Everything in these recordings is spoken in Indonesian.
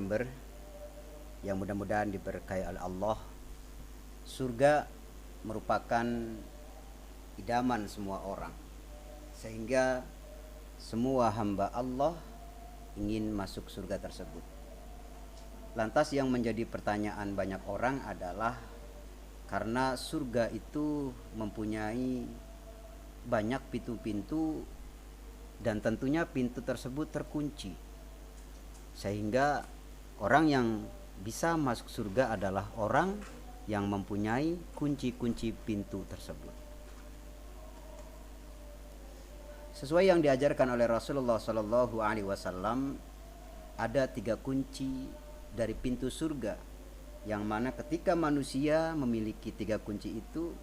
narasumber yang mudah-mudahan diberkahi oleh Allah. Surga merupakan idaman semua orang, sehingga semua hamba Allah ingin masuk surga tersebut. Lantas yang menjadi pertanyaan banyak orang adalah, karena surga itu mempunyai banyak pintu-pintu dan tentunya pintu tersebut terkunci, sehingga orang yang bisa masuk surga adalah orang yang mempunyai kunci-kunci pintu tersebut. Sesuai yang diajarkan oleh Rasulullah SAW, ada 3 kunci dari pintu surga, yang mana ketika manusia memiliki 3 kunci itu,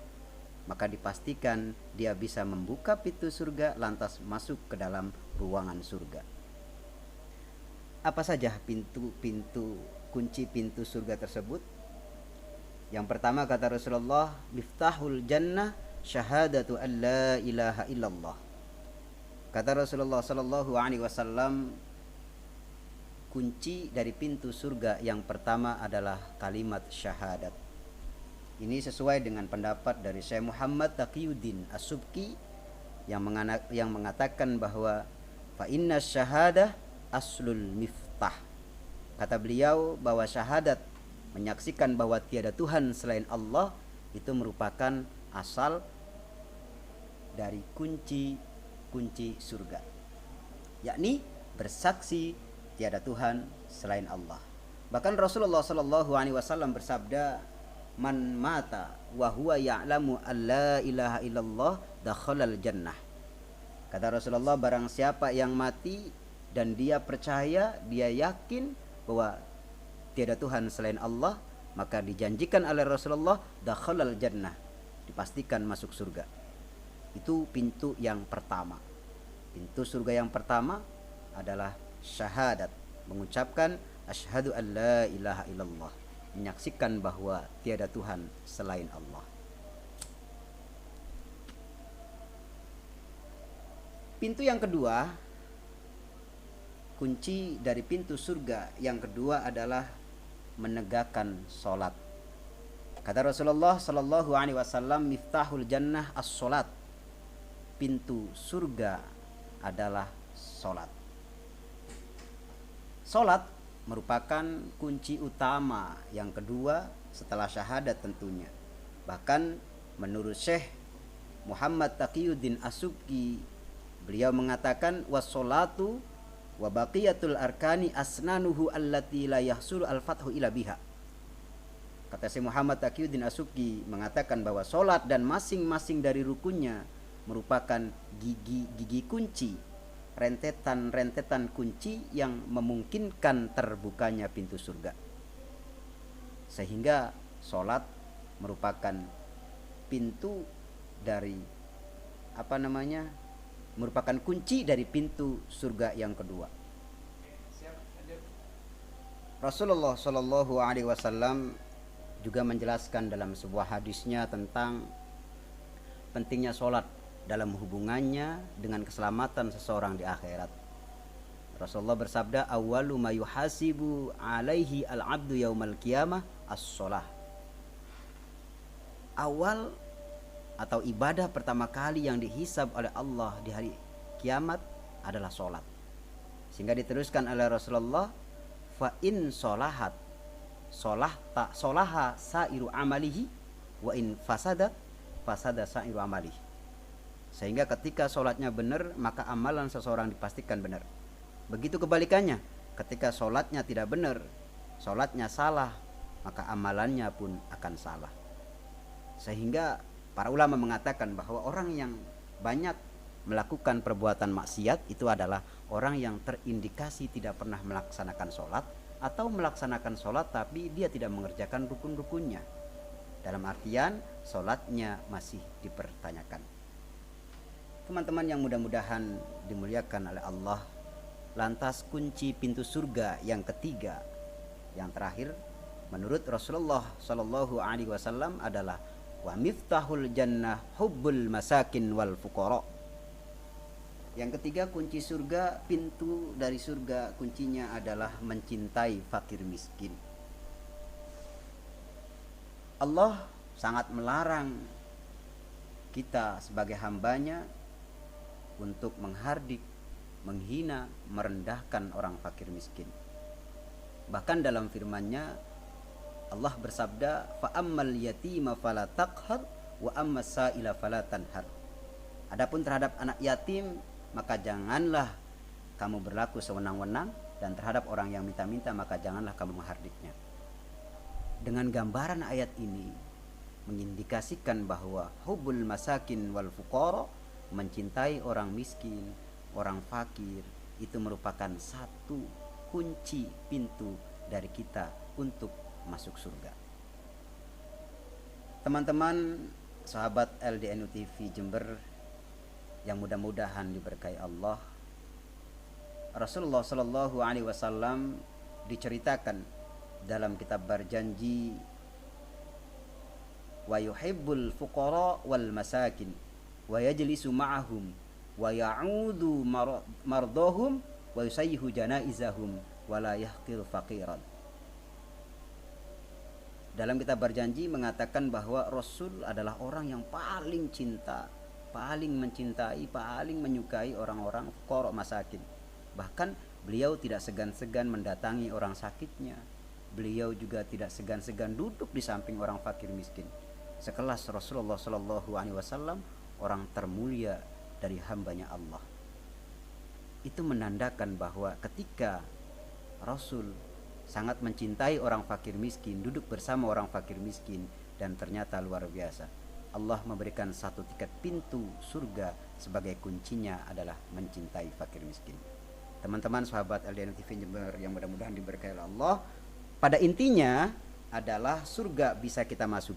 maka dipastikan dia bisa membuka pintu surga lantas masuk ke dalam ruangan surga. Apa saja kunci pintu surga tersebut? Yang pertama, kata Rasulullah, miftahul jannah syahadatu an la ilaha illallah. Kata Rasulullah sallallahu alaihi wasallam, kunci dari pintu surga yang pertama adalah kalimat syahadat. Ini sesuai dengan pendapat dari Syekh Muhammad Taqiyuddin As-Subki yang mengatakan bahwa fa inna syahadah aslul miftah. Kata beliau bahwa syahadat, menyaksikan bahwa tiada Tuhan selain Allah, itu merupakan asal dari kunci surga, yakni bersaksi tiada Tuhan selain Allah. Bahkan Rasulullah SAW bersabda, man mata wa huwa ya'lamu an la ilaha illallah dakhalal jannah. Kata Rasulullah, barang siapa yang mati dan dia percaya, dia yakin bahwa tiada Tuhan selain Allah, maka dijanjikan oleh Rasulullah dakhalal jannah, dipastikan masuk surga. Itu pintu yang pertama. Pintu surga yang pertama adalah syahadat, mengucapkan asyhadu an la ilaha illallah, menyaksikan bahwa tiada Tuhan selain Allah. Pintu yang kedua, kunci dari pintu surga yang kedua adalah menegakkan sholat. Kata Rasulullah sallallahu alaihi wasallam, miftahul jannah as-sholat. Pintu surga adalah sholat. Sholat merupakan kunci utama yang kedua setelah syahadat tentunya. Bahkan menurut Syekh Muhammad Taqiyuddin As-Subki, beliau mengatakan was-sholatu wa baqiyatul arkani asnanuhu allati la yahsulu al-fathu ila biha. Kata Syekh Muhammad Taqiyuddin As-Subki mengatakan bahwa sholat dan masing-masing dari rukunnya merupakan gigi kunci, rentetan kunci yang memungkinkan terbukanya pintu surga. Sehingga sholat merupakan pintu dari merupakan kunci dari pintu surga yang kedua. Rasulullah Shallallahu Alaihi Wasallam juga menjelaskan dalam sebuah hadisnya tentang pentingnya sholat dalam hubungannya dengan keselamatan seseorang di akhirat. Rasulullah bersabda, awwalu ma yuhasibu alaihi al-abdu yaumal qiyamah as-sholah. Awal atau ibadah pertama kali yang dihisab oleh Allah di hari kiamat adalah sholat. Sehingga diteruskan oleh Rasulullah, fa in sholahat sholaha sairu amalihi wa in fasadat fasada sairu amalihi. Sehingga ketika sholatnya benar, maka amalan seseorang dipastikan benar. Begitu kebalikannya, ketika sholatnya tidak benar, sholatnya salah, maka amalannya pun akan salah. Sehingga para ulama mengatakan bahwa orang yang banyak melakukan perbuatan maksiat itu adalah orang yang terindikasi tidak pernah melaksanakan sholat, atau melaksanakan sholat tapi dia tidak mengerjakan rukun-rukunnya. Dalam artian sholatnya masih dipertanyakan. Teman-teman yang mudah-mudahan dimuliakan oleh Allah, lantas kunci pintu surga yang ketiga, yang terakhir, menurut Rasulullah Shallallahu Alaihi Wasallam adalah wa miftahul jannah hubbul masakin wal fuqara. Yang ketiga, kunci surga, pintu dari surga kuncinya adalah mencintai fakir miskin. Allah sangat melarang kita sebagai hambanya untuk menghardik, menghina, merendahkan orang fakir miskin. Bahkan dalam firman-Nya Allah bersabda, fa ammal yatima fala taqhar wa ammas sa'ila fala tanhar. Adapun terhadap anak yatim, maka janganlah kamu berlaku sewenang-wenang, dan terhadap orang yang minta-minta maka janganlah kamu menghardiknya. Dengan gambaran ayat ini mengindikasikan bahwa hubbul masakin wal fuqara, mencintai orang miskin, orang fakir, itu merupakan satu kunci pintu dari kita untuk masuk surga. Teman-teman sahabat LDNU TV Jember yang mudah-mudahan diberkahi Allah, Rasulullah Shallallahu Alaihi Wasallam diceritakan dalam kitab Berjanji, wa yuhibbul fuqara wal masakin wa yajlisu ma'ahum wa ya'udu mardahum wa yusayyihu janaizahum wa la yahqir faqiran. Dalam kitab Berjanji mengatakan bahwa Rasul adalah orang yang paling cinta, paling mencintai, paling menyukai orang-orang fuqara masakin. Bahkan beliau tidak segan-segan mendatangi orang sakitnya. Beliau juga tidak segan-segan duduk di samping orang fakir miskin. Sekelas Rasulullah Shallallahu Alaihi Wasallam, orang termulia dari hambanya Allah. Itu menandakan bahwa ketika Rasul sangat mencintai orang fakir miskin, duduk bersama orang fakir miskin, dan ternyata luar biasa, Allah memberikan satu tiket pintu surga sebagai kuncinya adalah mencintai fakir miskin. Teman-teman sahabat LDN TV Jember yang mudah-mudahan diberkahi Allah, pada intinya adalah surga bisa kita masuk